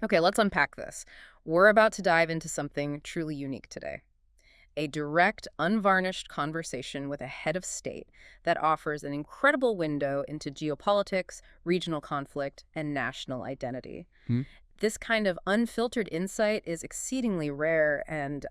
Okay, let's unpack this. We're about to dive into something truly unique today. A direct, unvarnished conversation with a head of state that offers an incredible window into geopolitics, regional conflict, and national identity. Hmm? This kind of unfiltered insight is exceedingly rare and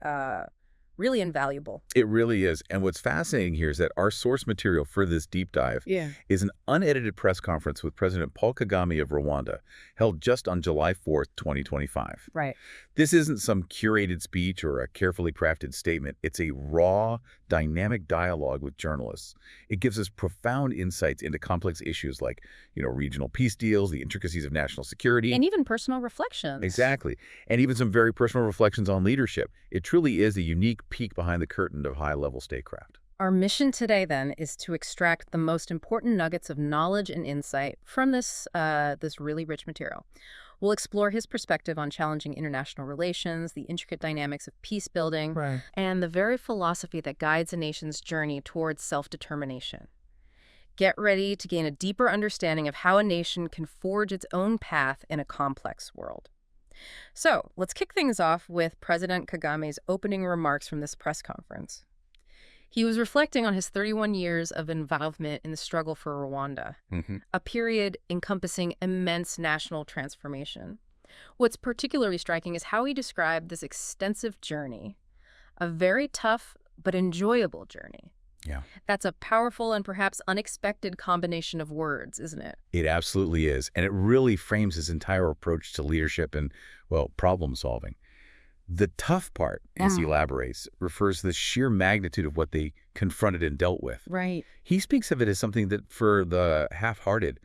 really invaluable. It really is. And what's fascinating here is that our source material for this deep dive Yeah. is an unedited press conference with President Paul Kagame of Rwanda, held just on July 4th, 2025. Right. This isn't some curated speech or a carefully crafted statement. It's a raw, dynamic dialogue with journalists. It gives us profound insights into complex issues like, regional peace deals, the intricacies of national security. And even personal reflections. Exactly. And even some very personal reflections on leadership. It truly is a unique peek behind the curtain of high-level statecraft. Our mission today, then, is to extract the most important nuggets of knowledge and insight from this really rich material. We'll explore his perspective on challenging international relations, the intricate dynamics of peace building, Right. and the very philosophy that guides a nation's journey towards self-determination. Get ready to gain a deeper understanding of how a nation can forge its own path in a complex world. So, let's kick things off with President Kagame's opening remarks from this press conference. He was reflecting on his 31 years of involvement in the struggle for Rwanda, a period encompassing immense national transformation. What's particularly striking is how he described this extensive journey, a very tough but enjoyable journey. Yeah. That's a powerful and perhaps unexpected combination of words, isn't it? It absolutely is. And it really frames his entire approach to leadership and, problem solving. The tough part, as he elaborates, refers to the sheer magnitude of what they confronted and dealt with. Right. He speaks of it as something that, for the half-hearted,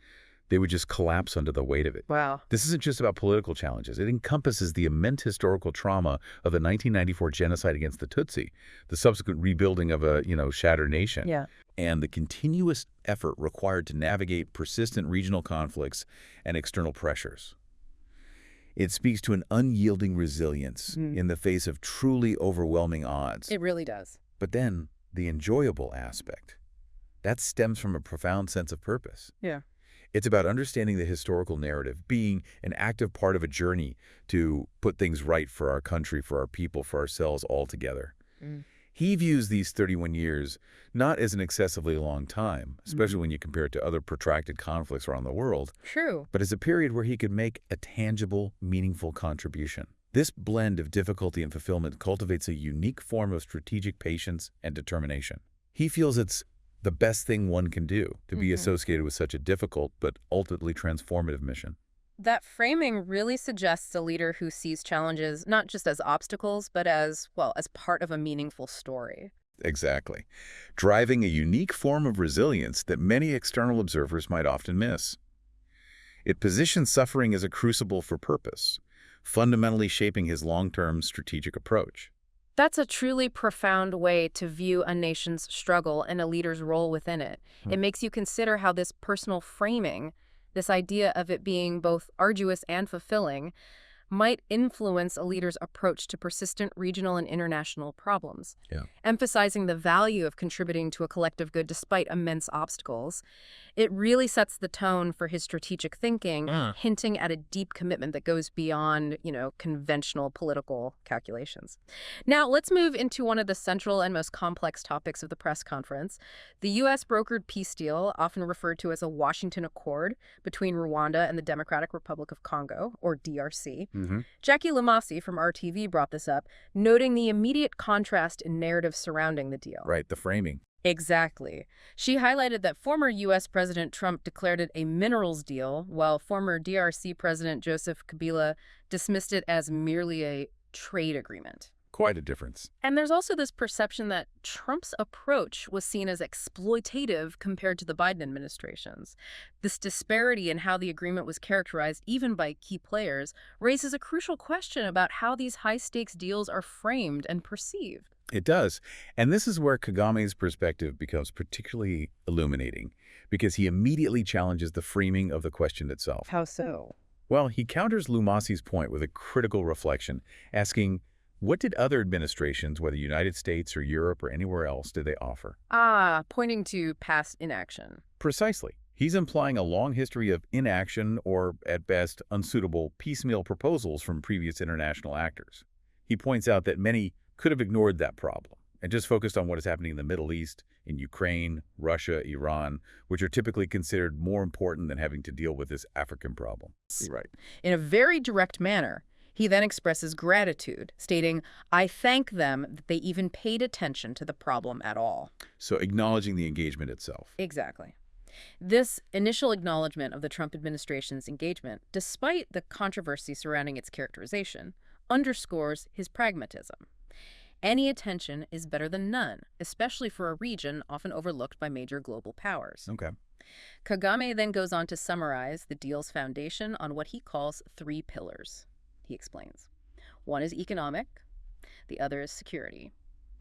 they would just collapse under the weight of it. Wow. This isn't just about political challenges. It encompasses the immense historical trauma of the 1994 genocide against the Tutsi, the subsequent rebuilding of a, shattered nation, Yeah. and the continuous effort required to navigate persistent regional conflicts and external pressures. It speaks to an unyielding resilience in the face of truly overwhelming odds. It really does. But then, the enjoyable aspect, that stems from a profound sense of purpose. Yeah. It's about understanding the historical narrative, being an active part of a journey to put things right for our country, for our people, for ourselves all together. He views these 31 years not as an excessively long time, especially when you compare it to other protracted conflicts around the world, True. but as a period where he could make a tangible, meaningful contribution. This blend of difficulty and fulfillment cultivates a unique form of strategic patience and determination. He feels it's the best thing one can do to be associated with such a difficult but ultimately transformative mission. That framing really suggests a leader who sees challenges not just as obstacles, but as part of a meaningful story. Exactly. Driving a unique form of resilience that many external observers might often miss. It positions suffering as a crucible for purpose, fundamentally shaping his long-term strategic approach. That's a truly profound way to view a nation's struggle and a leader's role within it. It makes you consider how this personal framing, this idea of it being both arduous and fulfilling, might influence a leader's approach to persistent regional and international problems. Yeah. Emphasizing the value of contributing to a collective good despite immense obstacles, it really sets the tone for his strategic thinking, hinting at a deep commitment that goes beyond, conventional political calculations. Now, let's move into one of the central and most complex topics of the press conference. The U.S. brokered peace deal, often referred to as a Washington Accord between Rwanda and the Democratic Republic of Congo, or DRC. Jackie Lamasi from RTV brought this up, noting the immediate contrast in narrative surrounding the deal. Right, the framing. Exactly. She highlighted that former U.S. President Trump declared it a minerals deal, while former DRC President Joseph Kabila dismissed it as merely a trade agreement. Quite a difference. And there's also this perception that Trump's approach was seen as exploitative compared to the Biden administration's. This disparity in how the agreement was characterized, even by key players, raises a crucial question about how these high-stakes deals are framed and perceived. It does. And this is where Kagame's perspective becomes particularly illuminating, because he immediately challenges the framing of the question itself. How so? Well, he counters Lumasi's point with a critical reflection, asking, what did other administrations, whether United States or Europe or anywhere else, did they offer? Pointing to past inaction. Precisely. He's implying a long history of inaction or, at best, unsuitable piecemeal proposals from previous international actors. He points out that many could have ignored that problem and just focused on what is happening in the Middle East, in Ukraine, Russia, Iran, which are typically considered more important than having to deal with this African problem. Right. In a very direct manner, he then expresses gratitude, stating, "I thank them that they even paid attention to the problem at all." So acknowledging the engagement itself. Exactly. This initial acknowledgement of the Trump administration's engagement, despite the controversy surrounding its characterization, underscores his pragmatism. Any attention is better than none, especially for a region often overlooked by major global powers. Okay. Kagame then goes on to summarize the deal's foundation on what he calls 3 pillars. He explains. One is economic, the other is security,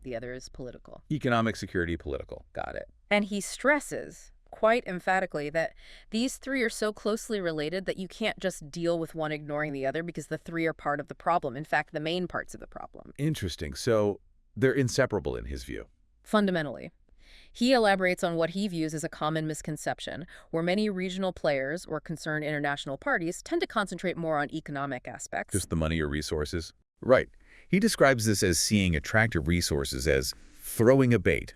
the other is political. Economic, security, political. Got it. And he stresses, quite emphatically, that these 3 are so closely related that you can't just deal with one ignoring the other because the 3 are part of the problem. In fact, the main parts of the problem. Interesting. So they're inseparable in his view. Fundamentally. He elaborates on what he views as a common misconception, where many regional players or concerned international parties tend to concentrate more on economic aspects. Just the money or resources? Right. He describes this as seeing attractive resources as throwing a bait,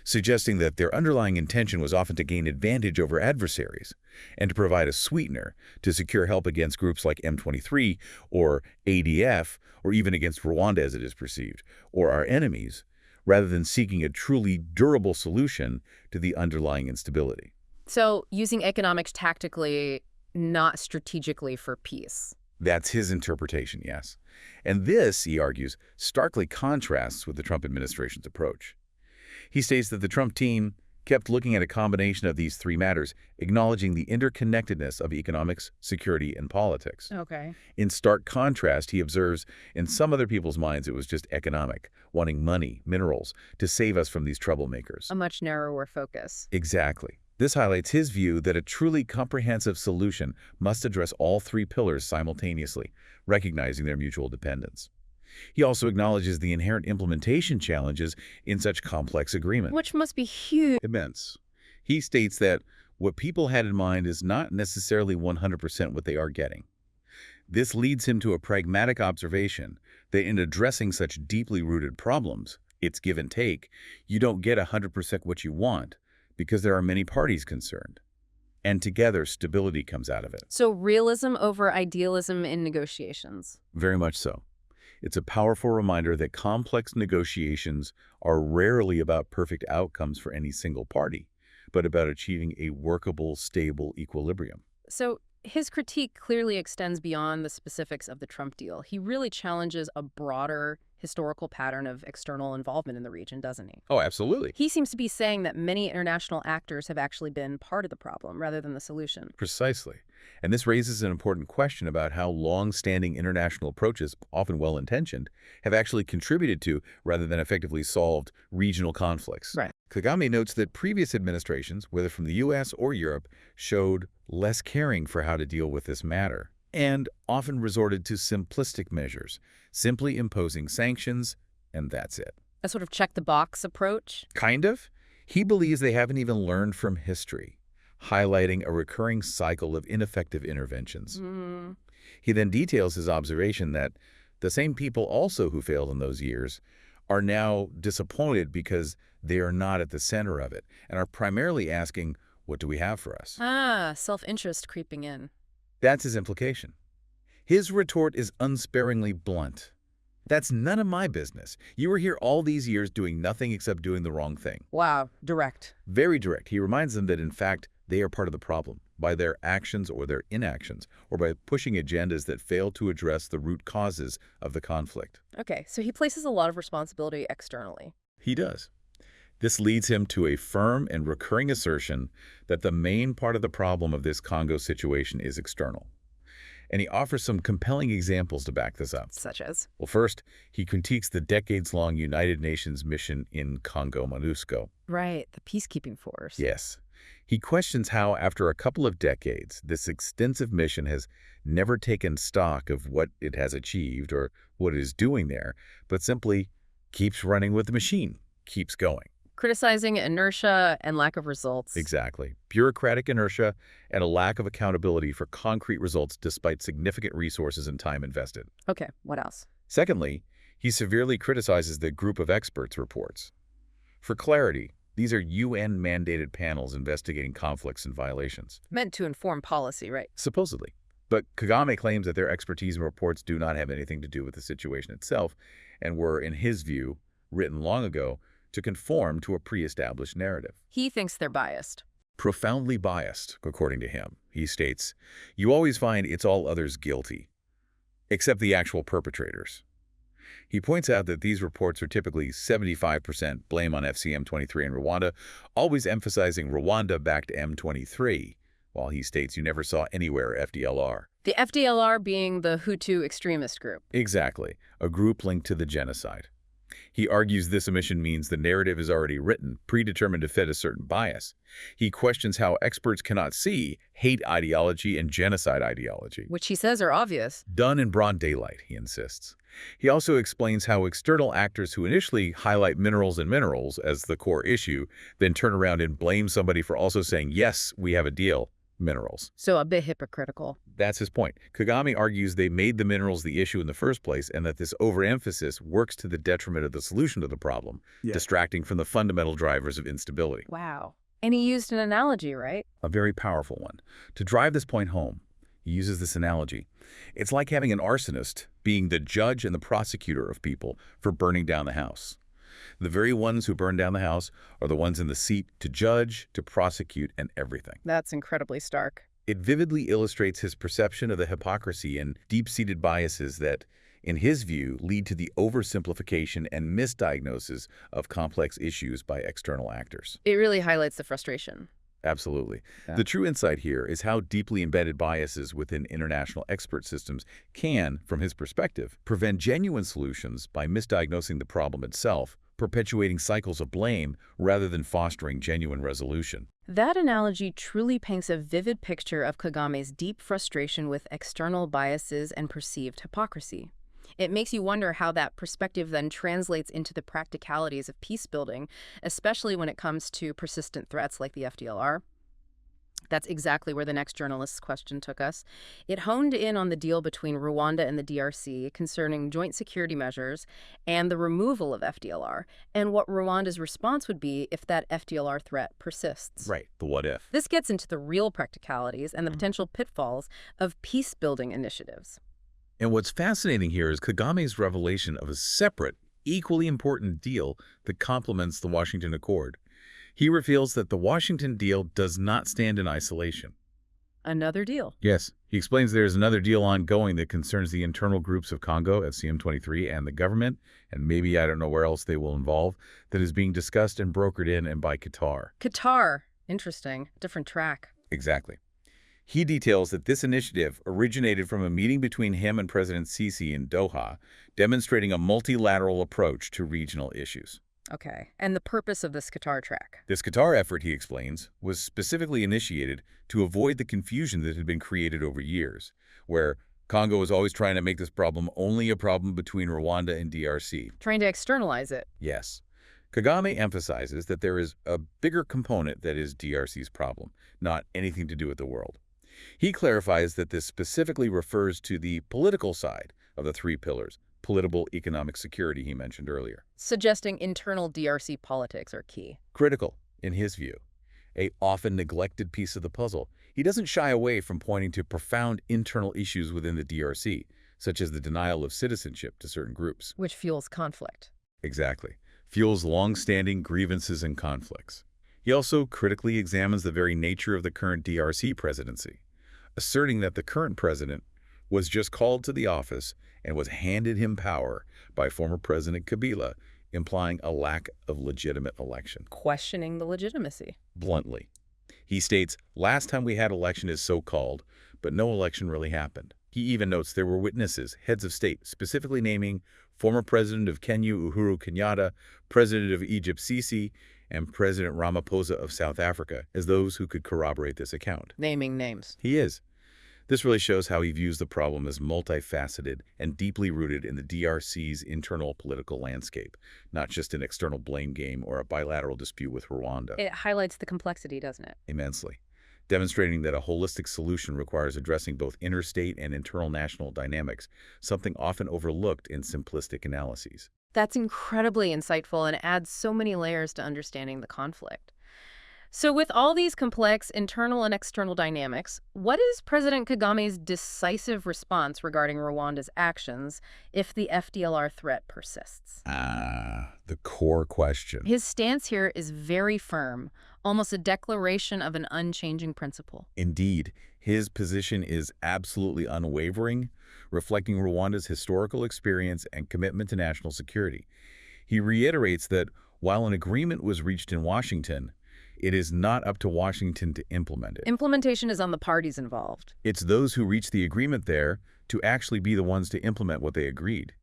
suggesting that their underlying intention was often to gain advantage over adversaries and to provide a sweetener to secure help against groups like M23 or ADF, or even against Rwanda as it is perceived, or our enemies, rather than seeking a truly durable solution to the underlying instability. So using economics tactically, not strategically for peace. That's his interpretation, yes. And this, he argues, starkly contrasts with the Trump administration's approach. He states that the Trump team kept looking at a combination of these 3 matters, acknowledging the interconnectedness of economics, security, and politics. Okay. In stark contrast, he observes, in some other people's minds it was just economic, wanting money, minerals, to save us from these troublemakers. A much narrower focus. Exactly. This highlights his view that a truly comprehensive solution must address all 3 pillars simultaneously, recognizing their mutual dependence. He also acknowledges the inherent implementation challenges in such complex agreement. Which must be huge. Immense. He states that what people had in mind is not necessarily 100% what they are getting. This leads him to a pragmatic observation that in addressing such deeply rooted problems, it's give and take, you don't get 100% what you want because there are many parties concerned. And together, stability comes out of it. So realism over idealism in negotiations. Very much so. It's a powerful reminder that complex negotiations are rarely about perfect outcomes for any single party, but about achieving a workable, stable equilibrium. So his critique clearly extends beyond the specifics of the Trump deal. He really challenges a broader historical pattern of external involvement in the region, doesn't he? Oh, absolutely. He seems to be saying that many international actors have actually been part of the problem rather than the solution. Precisely. And this raises an important question about how long-standing international approaches, often well-intentioned, have actually contributed to, rather than effectively solved, regional conflicts. Right. Kagame notes that previous administrations, whether from the U.S. or Europe, showed less caring for how to deal with this matter, and often resorted to simplistic measures, simply imposing sanctions, and that's it. A sort of check-the-box approach? Kind of. He believes they haven't even learned from history, highlighting a recurring cycle of ineffective interventions. He then details his observation that the same people also who failed in those years are now disappointed because they are not at the center of it and are primarily asking, what do we have for us? Ah, self-interest creeping in. That's his implication. His retort is unsparingly blunt. That's none of my business. You were here all these years doing nothing except doing the wrong thing. Wow, direct. Very direct. He reminds them that, in fact, they are part of the problem by their actions or their inactions, or by pushing agendas that fail to address the root causes of the conflict. Okay, so he places a lot of responsibility externally. He does. This leads him to a firm and recurring assertion that the main part of the problem of this Congo situation is external. And he offers some compelling examples to back this up. Such as? Well, first, he critiques the decades-long United Nations mission in Congo, MONUSCO. Right, the peacekeeping force. Yes. He questions how, after a couple of decades, this extensive mission has never taken stock of what it has achieved or what it is doing there, but simply keeps running with the machine, keeps going. criticizing inertia and lack of results. Exactly. Bureaucratic inertia and a lack of accountability for concrete results despite significant resources and time invested. Okay, what else? Secondly, he severely criticizes the group of experts reports. For clarity, these are UN-mandated panels investigating conflicts and violations. Meant to inform policy, right? Supposedly. But Kagame claims that their expertise and reports do not have anything to do with the situation itself and were, in his view, written long ago to conform to a pre-established narrative. He thinks they're biased. Profoundly biased, according to him. He states, "You always find it's all others guilty, except the actual perpetrators." He points out that these reports are typically 75% blame on M23 and Rwanda, always emphasizing Rwanda-backed M23, while he states you never saw anywhere FDLR. The FDLR being the Hutu extremist group. Exactly, a group linked to the genocide. He argues this omission means the narrative is already written, predetermined to fit a certain bias. He questions how experts cannot see hate ideology and genocide ideology. Which he says are obvious. Done in broad daylight, he insists. He also explains how external actors who initially highlight minerals as the core issue, then turn around and blame somebody for also saying, yes, we have a deal, minerals. So a bit hypocritical. That's his point. Kagame argues they made the minerals the issue in the first place and that this overemphasis works to the detriment of the solution to the problem, distracting from the fundamental drivers of instability. Wow. And he used an analogy, right? A very powerful one. To drive this point home, he uses this analogy. It's like having an arsonist being the judge and the prosecutor of people for burning down the house. The very ones who burn down the house are the ones in the seat to judge, to prosecute, and everything. That's incredibly stark. It vividly illustrates his perception of the hypocrisy and deep-seated biases that, in his view, lead to the oversimplification and misdiagnosis of complex issues by external actors. It really highlights the frustration. Absolutely. Yeah. The true insight here is how deeply embedded biases within international expert systems can, from his perspective, prevent genuine solutions by misdiagnosing the problem itself, perpetuating cycles of blame rather than fostering genuine resolution. That analogy truly paints a vivid picture of Kagame's deep frustration with external biases and perceived hypocrisy. It makes you wonder how that perspective then translates into the practicalities of peace building, especially when it comes to persistent threats like the FDLR. That's exactly where the next journalist's question took us. It honed in on the deal between Rwanda and the DRC concerning joint security measures and the removal of FDLR, and what Rwanda's response would be if that FDLR threat persists. Right, the what if. This gets into the real practicalities and the potential pitfalls of peace-building initiatives. And what's fascinating here is Kagame's revelation of a separate, equally important deal that complements the Washington Accord. He reveals that the Washington deal does not stand in isolation. Another deal. Yes. He explains there is another deal ongoing that concerns the internal groups of Congo, M23, and the government, and maybe I don't know where else they will involve, that is being discussed and brokered in and by Qatar. Qatar. Interesting. Different track. Exactly. He details that this initiative originated from a meeting between him and President Sisi in Doha, demonstrating a multilateral approach to regional issues. Okay. And the purpose of this Qatar track? This Qatar effort, he explains, was specifically initiated to avoid the confusion that had been created over years, where Congo was always trying to make this problem only a problem between Rwanda and DRC. Trying to externalize it. Yes. Kagame emphasizes that there is a bigger component that is DRC's problem, not anything to do with the world. He clarifies that this specifically refers to the political side of the three pillars, political economic security he mentioned earlier. Suggesting internal DRC politics are key. Critical, in his view. A often neglected piece of the puzzle. He doesn't shy away from pointing to profound internal issues within the DRC, such as the denial of citizenship to certain groups. Which fuels conflict. Exactly. Fuels long-standing grievances and conflicts. He also critically examines the very nature of the current DRC presidency, asserting that the current president was just called to the office and was handed him power by former President Kabila, implying a lack of legitimate election. Questioning the legitimacy. Bluntly. He states, last time we had election is so-called, but no election really happened. He even notes there were witnesses, heads of state, specifically naming former President of Kenya Uhuru Kenyatta, President of Egypt Sisi, and President Ramaphosa of South Africa as those who could corroborate this account. Naming names. He is. This really shows how he views the problem as multifaceted and deeply rooted in the DRC's internal political landscape, not just an external blame game or a bilateral dispute with Rwanda. It highlights the complexity, doesn't it? Immensely, demonstrating that a holistic solution requires addressing both interstate and internal national dynamics, something often overlooked in simplistic analyses. That's incredibly insightful and adds so many layers to understanding the conflict. So with all these complex internal and external dynamics, what is President Kagame's decisive response regarding Rwanda's actions if the FDLR threat persists? The core question. His stance here is very firm, almost a declaration of an unchanging principle. Indeed, his position is absolutely unwavering, reflecting Rwanda's historical experience and commitment to national security. He reiterates that while an agreement was reached in Washington, it is not up to Washington to implement it. Implementation is on the parties involved. It's those who reach the agreement there to actually be the ones to implement what they agreed.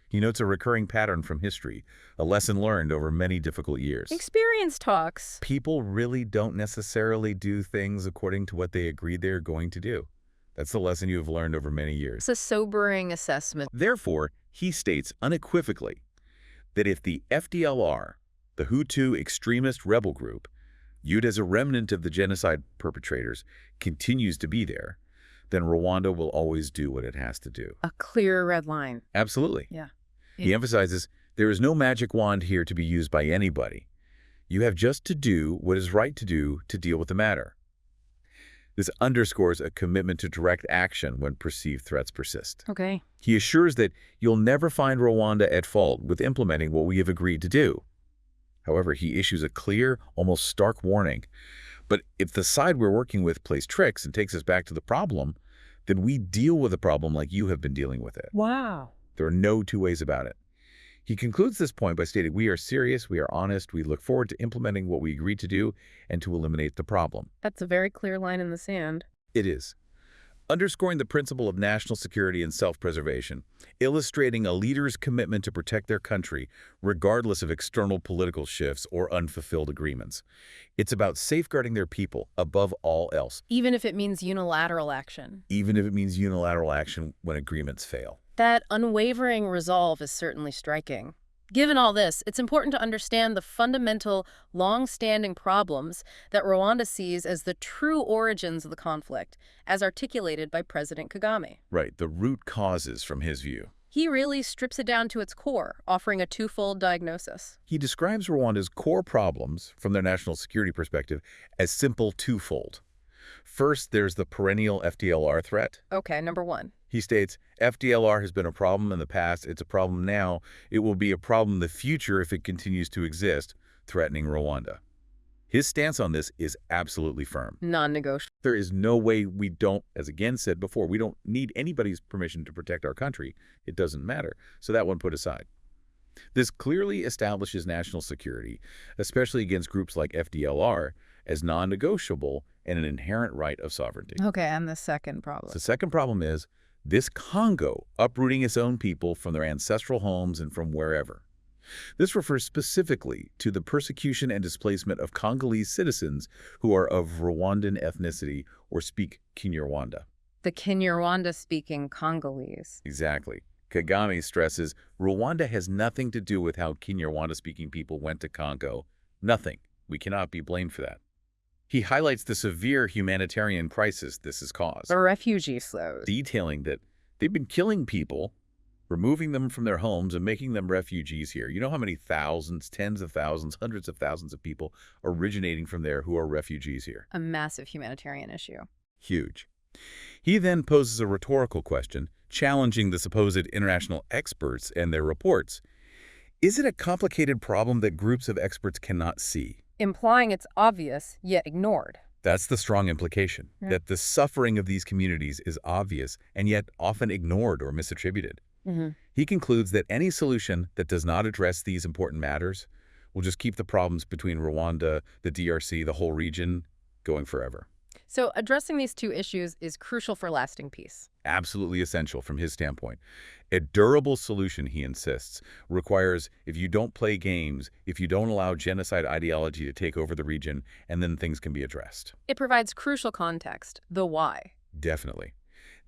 He notes a recurring pattern from history, a lesson learned over many difficult years. Experience talks. People really don't necessarily do things according to what they agreed they're going to do. That's the lesson you have learned over many years. It's a sobering assessment. Therefore, he states unequivocally that if the FDLR, the Hutu extremist rebel group, viewed as a remnant of the genocide perpetrators, continues to be there, then Rwanda will always do what it has to do. A clear red line. Absolutely. Yeah. He emphasizes there is no magic wand here to be used by anybody. You have just to do what is right to do to deal with the matter. This underscores a commitment to direct action when perceived threats persist. Okay. He assures that you'll never find Rwanda at fault with implementing what we have agreed to do. However, he issues a clear, almost stark warning. But if the side we're working with plays tricks and takes us back to the problem, then we deal with the problem like you have been dealing with it. Wow. There are no two ways about it. He concludes this point by stating, we are serious, we are honest, we look forward to implementing what we agreed to do and to eliminate the problem. That's a very clear line in the sand. It is. Underscoring the principle of national security and self-preservation, illustrating a leader's commitment to protect their country regardless of external political shifts or unfulfilled agreements. It's about safeguarding their people above all else. Even if it means unilateral action. Even if it means unilateral action when agreements fail. That unwavering resolve is certainly striking. Given all this, it's important to understand the fundamental, long-standing problems that Rwanda sees as the true origins of the conflict, as articulated by President Kagame. Right, the root causes from his view. He really strips it down to its core, offering a twofold diagnosis. He describes Rwanda's core problems, from their national security perspective, as simple twofold. First, there's the perennial FDLR threat. Okay, number one. He states, FDLR has been a problem in the past, it's a problem now, it will be a problem in the future if it continues to exist, threatening Rwanda. His stance on this is absolutely firm. Non-negotiable. There is no way we don't, as again said before, we don't need anybody's permission to protect our country. It doesn't matter. So that one put aside. This clearly establishes national security, especially against groups like FDLR, as non-negotiable and an inherent right of sovereignty. Okay, and the second problem. The second problem is this Congo uprooting its own people from their ancestral homes and from wherever. This refers specifically to the persecution and displacement of Congolese citizens who are of Rwandan ethnicity or speak Kinyarwanda. The Kinyarwanda-speaking Congolese. Exactly. Kagame stresses Rwanda has nothing to do with how Kinyarwanda-speaking people went to Congo. Nothing. We cannot be blamed for that. He highlights the severe humanitarian crisis this has caused. The refugee flows. Detailing that they've been killing people, removing them from their homes and making them refugees here. You know how many thousands, tens of thousands, hundreds of thousands of people originating from there who are refugees here? A massive humanitarian issue. Huge. He then poses a rhetorical question, challenging the supposed international experts and their reports. Is it a complicated problem that groups of experts cannot see? Implying it's obvious, yet ignored. That's the strong implication, that the suffering of these communities is obvious and yet often ignored or misattributed. He concludes that any solution that does not address these important matters will just keep the problems between Rwanda, the DRC, the whole region, going forever. So addressing these two issues is crucial for lasting peace. Absolutely essential from his standpoint. A durable solution, he insists, requires if you don't play games, if you don't allow genocide ideology to take over the region, and then things can be addressed. It provides crucial context, the why. Definitely.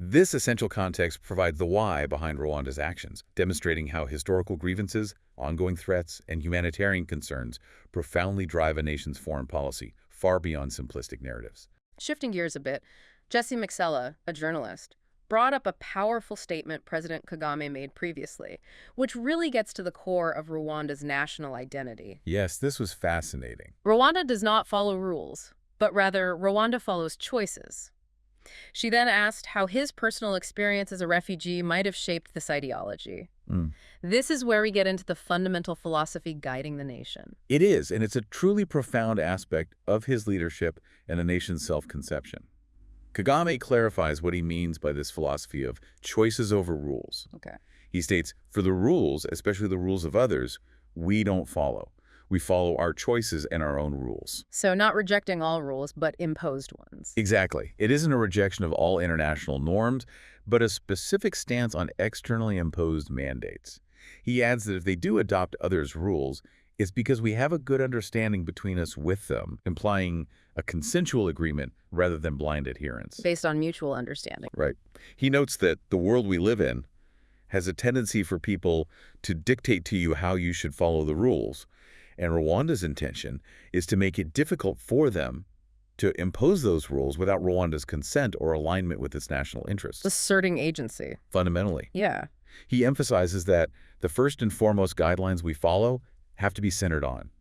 This essential context provides the why behind Rwanda's actions, demonstrating how historical grievances, ongoing threats, and humanitarian concerns profoundly drive a nation's foreign policy, far beyond simplistic narratives. Shifting gears a bit, Jesse Mixella, a journalist, brought up a powerful statement President Kagame made previously, which really gets to the core of Rwanda's national identity. Yes, this was fascinating. Rwanda does not follow rules, but rather Rwanda follows choices. She then asked how his personal experience as a refugee might have shaped this ideology. This is where we get into the fundamental philosophy guiding the nation. It is, and it's a truly profound aspect of his leadership and the nation's self-conception. Kagame clarifies what he means by this philosophy of choices over rules. Okay. He states, for the rules, especially the rules of others, we don't follow. We follow our choices and our own rules. So not rejecting all rules, but imposed ones. Exactly. It isn't a rejection of all international norms, but a specific stance on externally imposed mandates. He adds that if they do adopt others' rules, it's because we have a good understanding between us with them, implying a consensual agreement rather than blind adherence. Based on mutual understanding. Right. He notes that the world we live in has a tendency for people to dictate to you how you should follow the rules. And Rwanda's intention is to make it difficult for them to impose those rules without Rwanda's consent or alignment with its national interests. Asserting agency. Fundamentally. Yeah. He emphasizes that the first and foremost guidelines we follow have to be centered on.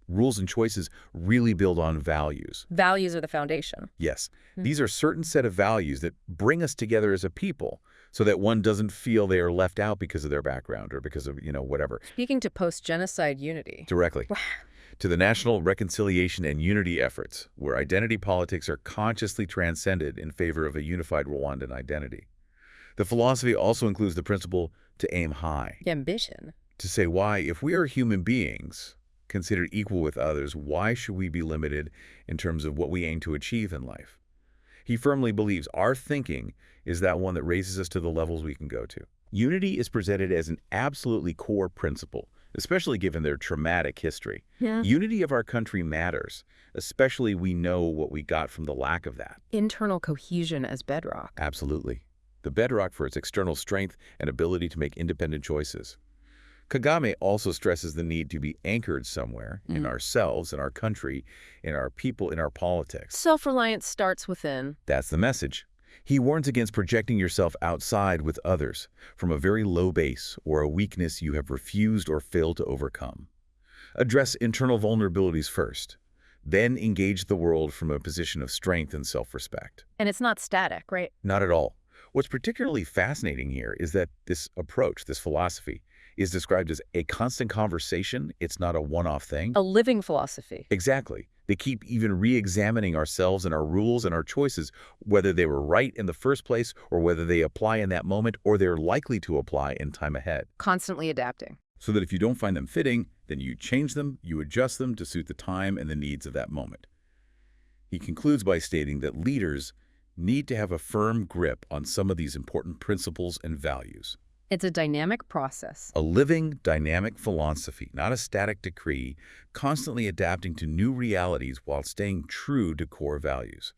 Rules and choices really build on values. Values are the foundation. Yes. These are certain set of values that bring us together as a people so that one doesn't feel they are left out because of their background or because of, whatever. Speaking to post-genocide unity. Directly. To the national reconciliation and unity efforts, where identity politics are consciously transcended in favor of a unified Rwandan identity. The philosophy also includes the principle to aim high. Ambition. To say why, if we are human beings, considered equal with others, why should we be limited in terms of what we aim to achieve in life? He firmly believes our thinking is that one that raises us to the levels we can go to. Unity is presented as an absolutely core principle, especially given their traumatic history. Yeah. Unity of our country matters, especially we know what we got from the lack of that. Internal cohesion as bedrock. Absolutely. The bedrock for its external strength and ability to make independent choices. Kagame also stresses the need to be anchored somewhere in ourselves, in our country, in our people, in our politics. Self-reliance starts within. That's the message. He warns against projecting yourself outside with others from a very low base or a weakness you have refused or failed to overcome. Address internal vulnerabilities first, then engage the world from a position of strength and self-respect. And it's not static, right? Not at all. What's particularly fascinating here is that this approach, this philosophy, is described as a constant conversation. It's not a one-off thing. A living philosophy. Exactly. They keep even re-examining ourselves and our rules and our choices, whether they were right in the first place or whether they apply in that moment or they're likely to apply in time ahead. Constantly adapting. So that if you don't find them fitting, then you change them, you adjust them to suit the time and the needs of that moment. He concludes by stating that leaders need to have a firm grip on some of these important principles and values. It's a dynamic process. A living, dynamic philosophy, not a static decree, constantly adapting to new realities while staying true to core values.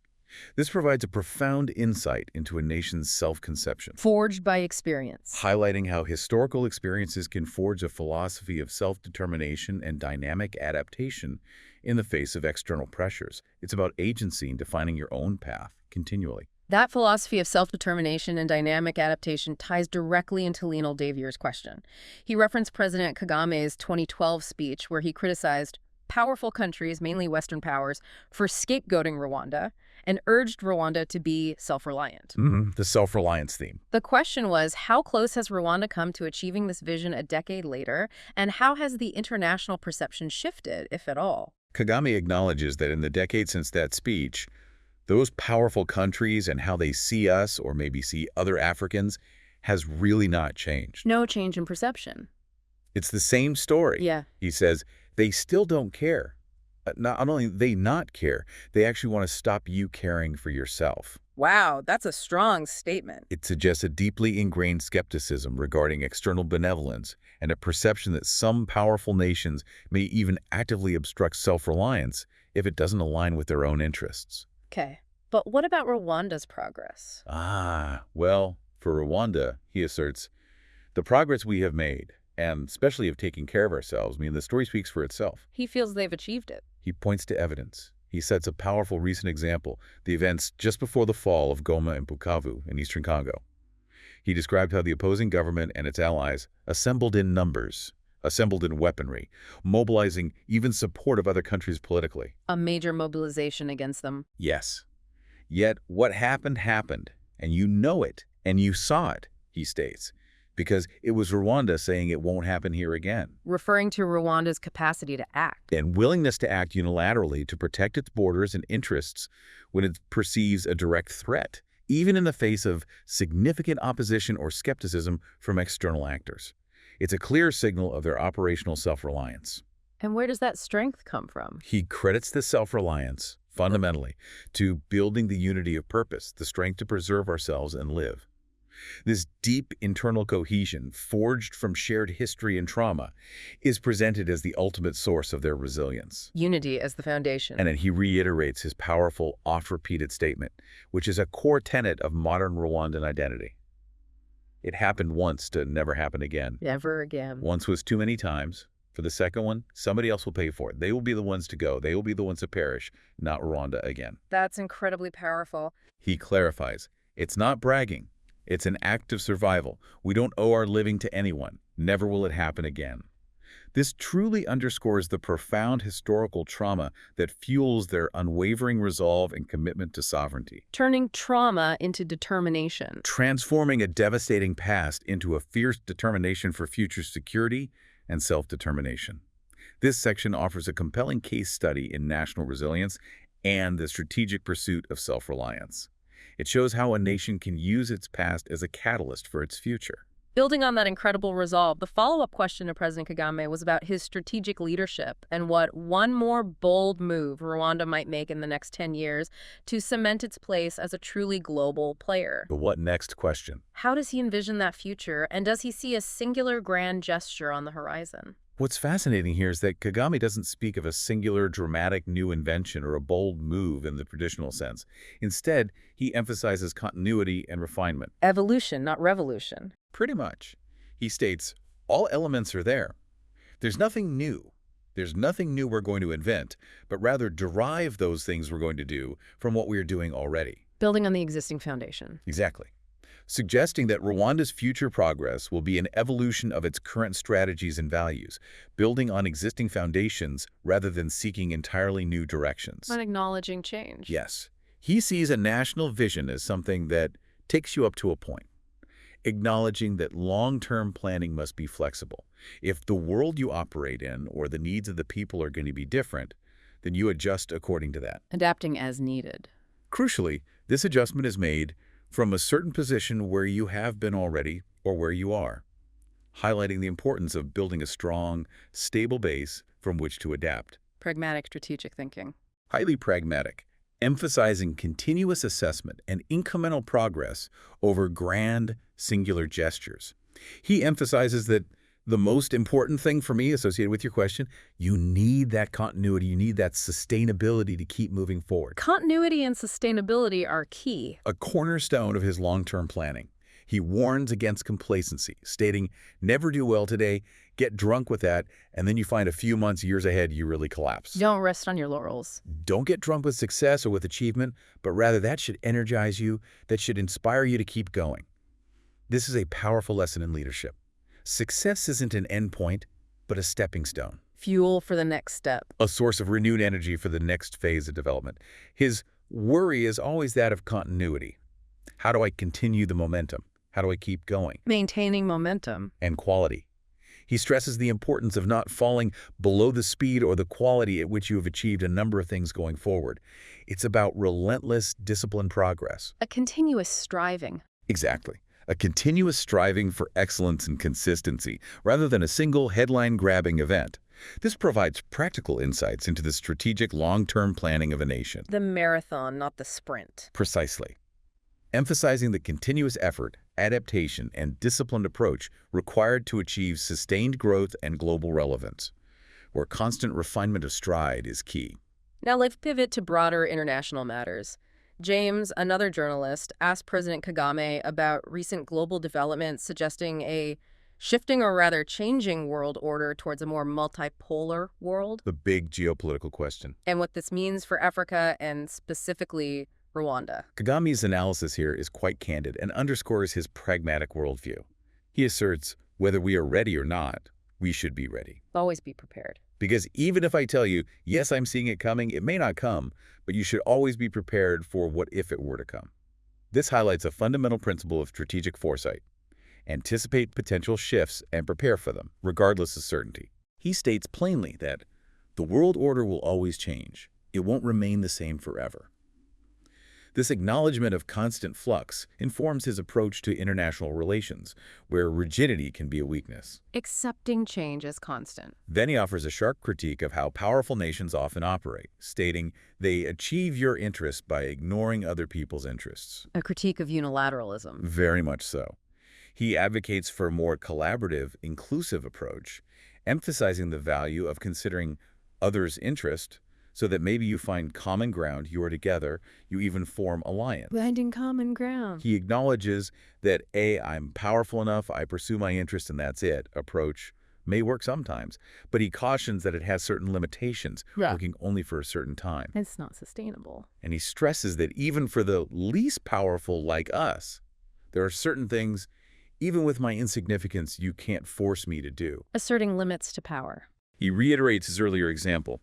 This provides a profound insight into a nation's self-conception. Forged by experience. Highlighting how historical experiences can forge a philosophy of self-determination and dynamic adaptation in the face of external pressures. It's about agency and defining your own path continually. That philosophy of self-determination and dynamic adaptation ties directly into Lionel Davier's question. He referenced President Kagame's 2012 speech where he criticized powerful countries, mainly Western powers, for scapegoating Rwanda and urged Rwanda to be self-reliant. The self-reliance theme. The question was, how close has Rwanda come to achieving this vision a decade later, and how has the international perception shifted, if at all? Kagame acknowledges that in the decade since that speech, those powerful countries and how they see us or maybe see other Africans has really not changed. No change in perception. It's the same story. Yeah. He says they still don't care. Not only they not care, they actually want to stop you caring for yourself. Wow, that's a strong statement. It suggests a deeply ingrained skepticism regarding external benevolence and a perception that some powerful nations may even actively obstruct self-reliance if it doesn't align with their own interests. Okay. But what about Rwanda's progress? Well, for Rwanda, he asserts, the progress we have made, and especially of taking care of ourselves, the story speaks for itself. He feels they've achieved it. He points to evidence. He sets a powerful recent example, the events just before the fall of Goma and Bukavu in eastern Congo. He described how the opposing government and its allies assembled in numbers, assembled in weaponry, mobilizing even support of other countries politically. A major mobilization against them. Yes. Yet what happened, and you know it, and you saw it, he states, because it was Rwanda saying it won't happen here again. Referring to Rwanda's capacity to act. And willingness to act unilaterally to protect its borders and interests when it perceives a direct threat, even in the face of significant opposition or skepticism from external actors. It's a clear signal of their operational self-reliance. And where does that strength come from? He credits this self-reliance, fundamentally, to building the unity of purpose, the strength to preserve ourselves and live. This deep internal cohesion, forged from shared history and trauma, is presented as the ultimate source of their resilience. Unity as the foundation. And then he reiterates his powerful, oft-repeated statement, which is a core tenet of modern Rwandan identity. It happened once to never happen again. Never again. Once was too many times. For the second one, somebody else will pay for it. They will be the ones to go. They will be the ones to perish, not Rwanda again. That's incredibly powerful. He clarifies, it's not bragging. It's an act of survival. We don't owe our living to anyone. Never will it happen again. This truly underscores the profound historical trauma that fuels their unwavering resolve and commitment to sovereignty. Turning trauma into determination. Transforming a devastating past into a fierce determination for future security and self-determination. This section offers a compelling case study in national resilience and the strategic pursuit of self-reliance. It shows how a nation can use its past as a catalyst for its future. Building on that incredible resolve, the follow-up question to President Kagame was about his strategic leadership and what one more bold move Rwanda might make in the next 10 years to cement its place as a truly global player. The what next question? How does he envision that future, and does he see a singular grand gesture on the horizon? What's fascinating here is that Kagame doesn't speak of a singular, dramatic new invention or a bold move in the traditional sense. Instead, he emphasizes continuity and refinement. Evolution, not revolution. Pretty much. He states, all elements are there. There's nothing new. There's nothing new we're going to invent, but rather derive those things we're going to do from what we're doing already. Building on the existing foundation. Exactly. Suggesting that Rwanda's future progress will be an evolution of its current strategies and values, building on existing foundations rather than seeking entirely new directions. And acknowledging change. Yes. He sees a national vision as something that takes you up to a point, acknowledging that long-term planning must be flexible. If the world you operate in or the needs of the people are going to be different, then you adjust according to that. Adapting as needed. Crucially, this adjustment is made from a certain position where you have been already or where you are, highlighting the importance of building a strong, stable base from which to adapt. Pragmatic strategic thinking. Highly pragmatic, emphasizing continuous assessment and incremental progress over grand, singular gestures. He emphasizes that the most important thing for me associated with your question, you need that continuity, you need that sustainability to keep moving forward. Continuity and sustainability are key. A cornerstone of his long-term planning. He warns against complacency, stating, never do well today, get drunk with that, and then you find a few months, years ahead, you really collapse. Don't rest on your laurels. Don't get drunk with success or with achievement, but rather that should energize you, that should inspire you to keep going. This is a powerful lesson in leadership. Success isn't an endpoint, but a stepping stone. Fuel for the next step. A source of renewed energy for the next phase of development. His worry is always that of continuity. How do I continue the momentum? How do I keep going? Maintaining momentum. And quality. He stresses the importance of not falling below the speed or the quality at which you have achieved a number of things going forward. It's about relentless, disciplined progress. A continuous striving. Exactly. A continuous striving for excellence and consistency, rather than a single headline-grabbing event. This provides practical insights into the strategic long-term planning of a nation. The marathon, not the sprint. Precisely. Emphasizing the continuous effort, adaptation, and disciplined approach required to achieve sustained growth and global relevance, where constant refinement of stride is key. Now let's pivot to broader international matters. James, another journalist, asked President Kagame about recent global developments suggesting a shifting or rather changing world order towards a more multipolar world, The big geopolitical question. and what this means for Africa and specifically Rwanda. Kagame's analysis here is quite candid and underscores his pragmatic worldview. He asserts, whether we are ready or not, we should be ready. Always be prepared. Because even if I tell you, yes, I'm seeing it coming, it may not come, but you should always be prepared for what if it were to come. This highlights a fundamental principle of strategic foresight. Anticipate potential shifts and prepare for them, regardless of certainty. He states plainly that the world order will always change. It won't remain the same forever. This acknowledgement of constant flux informs his approach to international relations, where rigidity can be a weakness. Accepting change as constant. Then he offers a sharp critique of how powerful nations often operate, stating they achieve your interests by ignoring other people's interests. A critique of unilateralism. Very much so. He advocates for a more collaborative, inclusive approach, emphasizing the value of considering others' interest so that maybe you find common ground, you are together, you even form alliance. Finding common ground. He acknowledges that I'm powerful enough, I pursue my interest and that's it approach may work sometimes, but he cautions that it has certain limitations, working only for a certain time. It's not sustainable. And he stresses that even for the least powerful like us, there are certain things, even with my insignificance, you can't force me to do. Asserting limits to power. He reiterates his earlier example.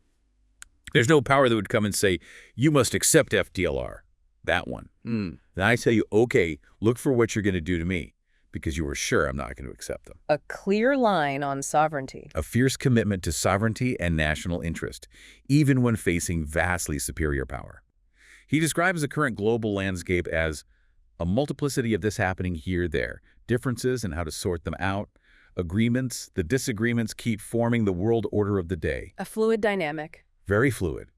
There's no power that would come and say, you must accept FDLR. That one. Then I tell you, okay, look for what you're going to do to me, because you were sure I'm not going to accept them. A clear line on sovereignty. A fierce commitment to sovereignty and national interest, even when facing vastly superior power. He describes the current global landscape as a multiplicity of this happening here, there, differences and how to sort them out, agreements, the disagreements keep forming the world order of the day. A fluid dynamic. Very fluid.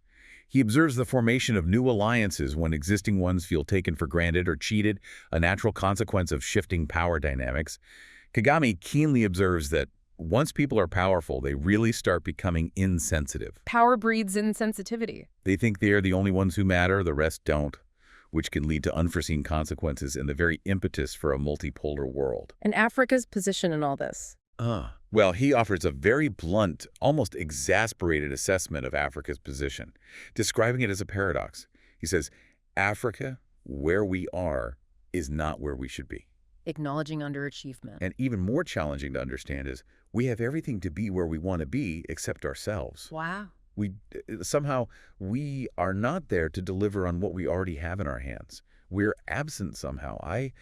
He observes the formation of new alliances when existing ones feel taken for granted or cheated, a natural consequence of shifting power dynamics. Kagame keenly observes that once people are powerful, they really start becoming insensitive. Power breeds insensitivity. They think they are the only ones who matter, the rest don't, which can lead to unforeseen consequences in the very impetus for a multipolar world. And Africa's position in all this? Well, he offers a very blunt, almost exasperated assessment of Africa's position, describing it as a paradox. He says, Africa, where we are, is not where we should be. Acknowledging underachievement. And even more challenging to understand is we have everything to be where we want to be except ourselves. Wow. Somehow, we are not there to deliver on what we already have in our hands. We're absent somehow. I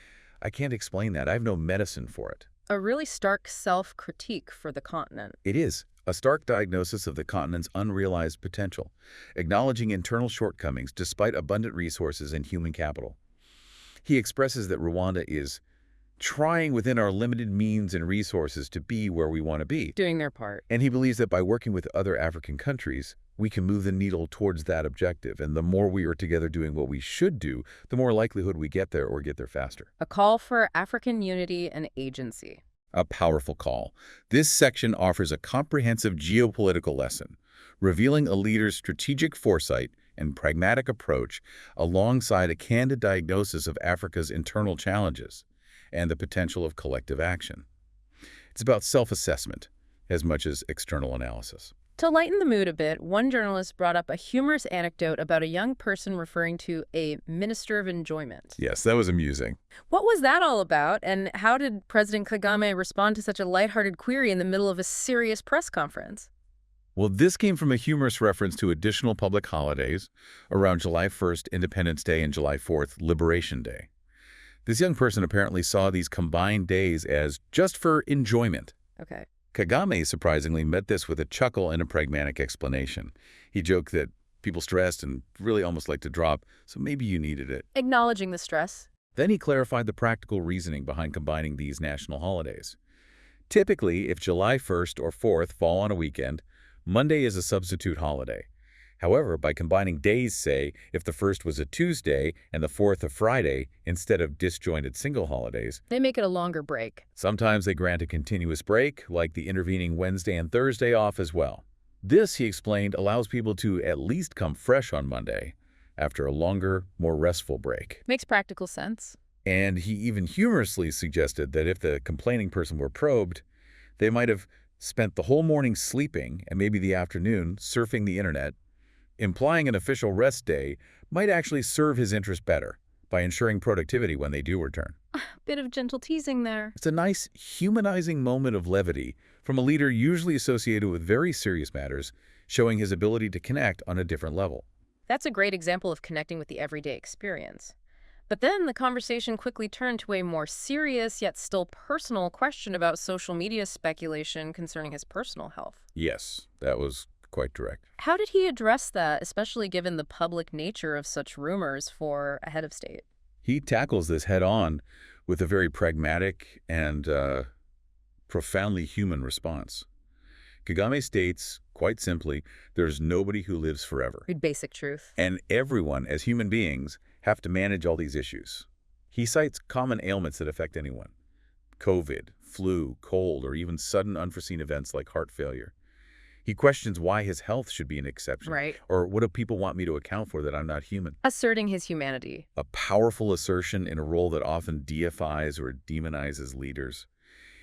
can't explain that. I have no medicine for it. A really stark self-critique for the continent. It is a stark diagnosis of the continent's unrealized potential, acknowledging internal shortcomings despite abundant resources and human capital. He expresses that Rwanda is trying within our limited means and resources to be where we want to be. Doing their part. And he believes that by working with other African countries, we can move the needle towards that objective. And the more we are together doing what we should do, the more likelihood we get there or get there faster. A call for African unity and agency. A powerful call. This section offers a comprehensive geopolitical lesson, revealing a leader's strategic foresight and pragmatic approach alongside a candid diagnosis of Africa's internal challenges and the potential of collective action. It's about self-assessment as much as external analysis. To lighten the mood a bit, one journalist brought up a humorous anecdote about a young person referring to a minister of enjoyment. Yes, that was amusing. What was that all about, and how did President Kagame respond to such a lighthearted query in the middle of a serious press conference? Well, this came from a humorous reference to additional public holidays around July 1st, Independence Day, and July 4th, Liberation Day. This young person apparently saw these combined days as just for enjoyment. Okay. Kagame surprisingly met this with a chuckle and a pragmatic explanation. He joked that people stressed and really almost like to drop, so maybe you needed it. Acknowledging the stress. Then he clarified the practical reasoning behind combining these national holidays. Typically, if July 1st or 4th fall on a weekend, Monday is a substitute holiday. However, by combining days, say, if the 1st was a Tuesday and the 4th a Friday, instead of disjointed single holidays, they make it a longer break. Sometimes they grant a continuous break, like the intervening Wednesday and Thursday off as well. This, he explained, allows people to at least come fresh on Monday, after a longer, more restful break. Makes practical sense. And he even humorously suggested that if the complaining person were probed, they might have spent the whole morning sleeping and maybe the afternoon surfing the internet, implying an official rest day might actually serve his interest better by ensuring productivity when they do return. Bit of gentle teasing there. It's a nice, humanizing moment of levity from a leader usually associated with very serious matters, showing his ability to connect on a different level. That's a great example of connecting with the everyday experience. But then the conversation quickly turned to a more serious yet still personal question about social media speculation concerning his personal health. Yes, that was quite direct. How did he address that, especially given the public nature of such rumors for a head of state? He tackles this head-on with a very pragmatic and profoundly human response. Kagame states, quite simply, there's nobody who lives forever. Basic truth. And everyone, as human beings, have to manage all these issues. He cites common ailments that affect anyone: COVID, flu, cold, or even sudden unforeseen events like heart failure. He questions why his health should be an exception. Right. Or what do people want me to account for that I'm not human? Asserting his humanity. A powerful assertion in a role that often deifies or demonizes leaders.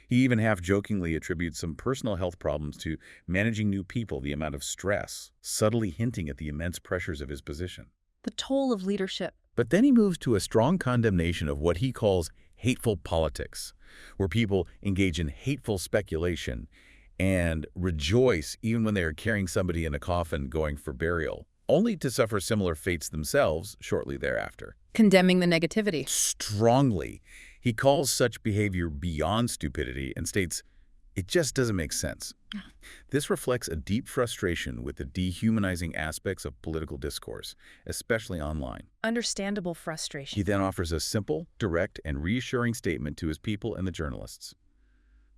He even half-jokingly attributes some personal health problems to managing new people, the amount of stress, subtly hinting at the immense pressures of his position. The toll of leadership. But then he moves to a strong condemnation of what he calls hateful politics, where people engage in hateful speculation and rejoice even when they are carrying somebody in a coffin going for burial, only to suffer similar fates themselves shortly thereafter. Condemning the negativity. Strongly, he calls such behavior beyond stupidity and states, it just doesn't make sense. This reflects a deep frustration with the dehumanizing aspects of political discourse, especially online. Understandable frustration. He then offers a simple, direct, and reassuring statement to his people and the journalists.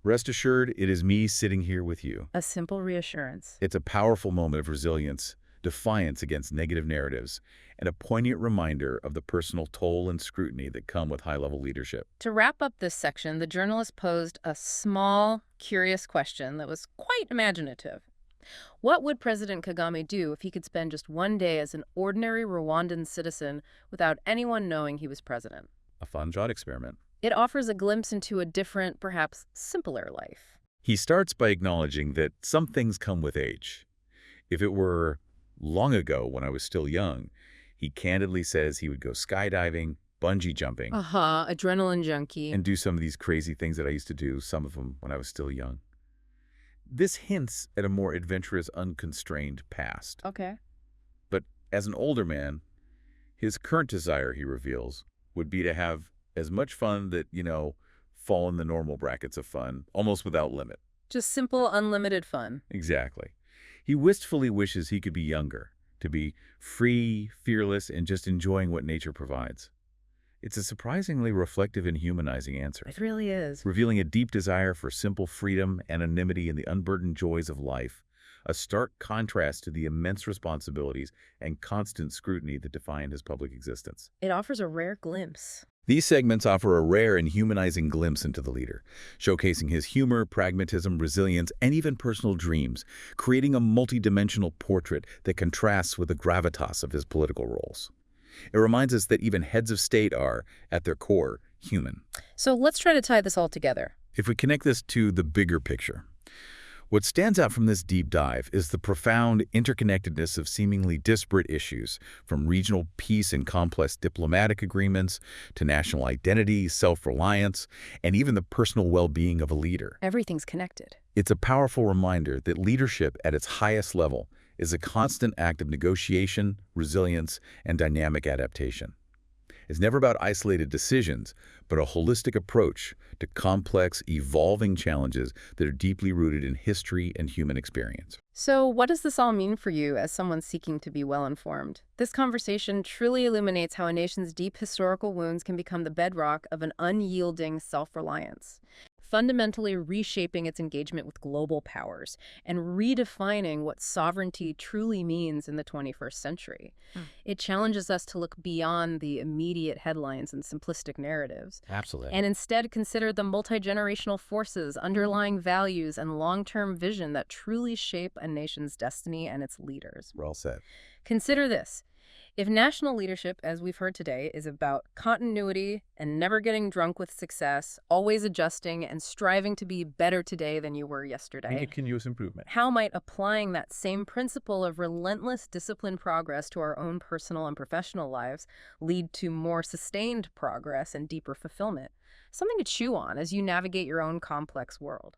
Rest assured, it is me sitting here with you. A simple reassurance. It's a powerful moment of resilience, defiance against negative narratives, and a poignant reminder of the personal toll and scrutiny that come with high-level leadership. To wrap up this section, the journalist posed a small, curious question that was quite imaginative. What would President Kagame do if he could spend just one day as an ordinary Rwandan citizen without anyone knowing he was president? A fun thought experiment. It offers a glimpse into a different, perhaps simpler life. He starts by acknowledging that some things come with age. If it were long ago when I was still young, he candidly says he would go skydiving, bungee jumping, Adrenaline junkie. and do some of these crazy things that I used to do, some of them when I was still young. This hints at a more adventurous, unconstrained past. Okay. But as an older man, his current desire, he reveals, would be to have as much fun that, fall in the normal brackets of fun, almost without limit. Just simple, unlimited fun. Exactly. He wistfully wishes he could be younger, to be free, fearless, and just enjoying what nature provides. It's a surprisingly reflective and humanizing answer, It really is. revealing a deep desire for simple freedom, anonymity, and the unburdened joys of life, a stark contrast to the immense responsibilities and constant scrutiny that define his public existence. It offers a rare glimpse. These segments offer a rare and humanizing glimpse into the leader, showcasing his humor, pragmatism, resilience, and even personal dreams, creating a multidimensional portrait that contrasts with the gravitas of his political roles. It reminds us that even heads of state are, at their core, human. So let's try to tie this all together. If we connect this to the bigger picture, what stands out from this deep dive is the profound interconnectedness of seemingly disparate issues, from regional peace and complex diplomatic agreements to national identity, self-reliance, and even the personal well-being of a leader. Everything's connected. It's a powerful reminder that leadership at its highest level is a constant act of negotiation, resilience, and dynamic adaptation. It's never about isolated decisions, but a holistic approach to complex, evolving challenges that are deeply rooted in history and human experience. So what does this all mean for you as someone seeking to be well-informed? This conversation truly illuminates how a nation's deep historical wounds can become the bedrock of an unyielding self-reliance, fundamentally reshaping its engagement with global powers and redefining what sovereignty truly means in the 21st century. It challenges us to look beyond the immediate headlines and simplistic narratives, Absolutely. and instead consider the multi-generational forces, underlying values, and long-term vision that truly shape a nation's destiny and its leaders. Well said. Consider this. If national leadership, as we've heard today, is about continuity and never getting drunk with success, always adjusting and striving to be better today than you were And yesterday, continuous improvement. how might applying that same principle of relentless disciplined progress to our own personal and professional lives lead to more sustained progress and deeper fulfillment? Something to chew on as you navigate your own complex world.